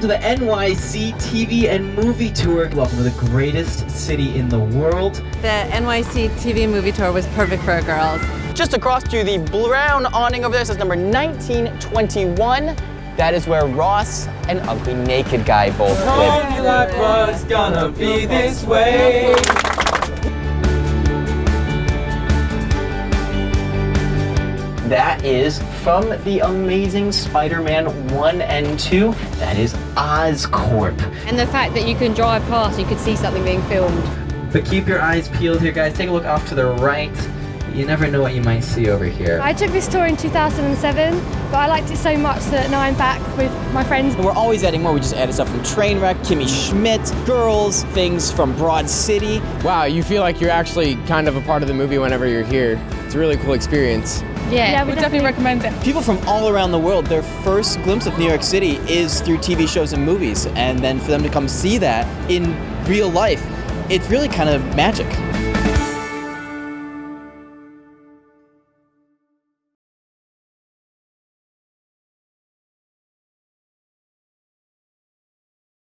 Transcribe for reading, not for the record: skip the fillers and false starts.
to the NYC TV and movie tour. Welcome to the greatest city in the world. The NYC TV and movie tour was perfect for girls. Just across to the brown awning over there says number 1921. That is where Ross and Ugly Naked Guy both live. Only life was gonna be this way. That is from the Amazing Spider-Man 1 and 2. That is Oscorp. And the fact that you can drive past, you could see something being filmed. But keep your eyes peeled here, guys. Take a look off to the right. You never know what you might see over here. I took this tour in 2007, but I liked it so much that now I'm back with my friends. We're always adding more. We just added stuff from Trainwreck, Kimmy Schmidt, Girls, things from Broad City. Wow, you feel like you're actually kind of a part of the movie whenever you're here. It's a really cool experience. Yeah, we definitely recommend it. People from all around the world, their first glimpse of New York City is through TV shows and movies. And then for them to come see that in real life, it's really kind of magic.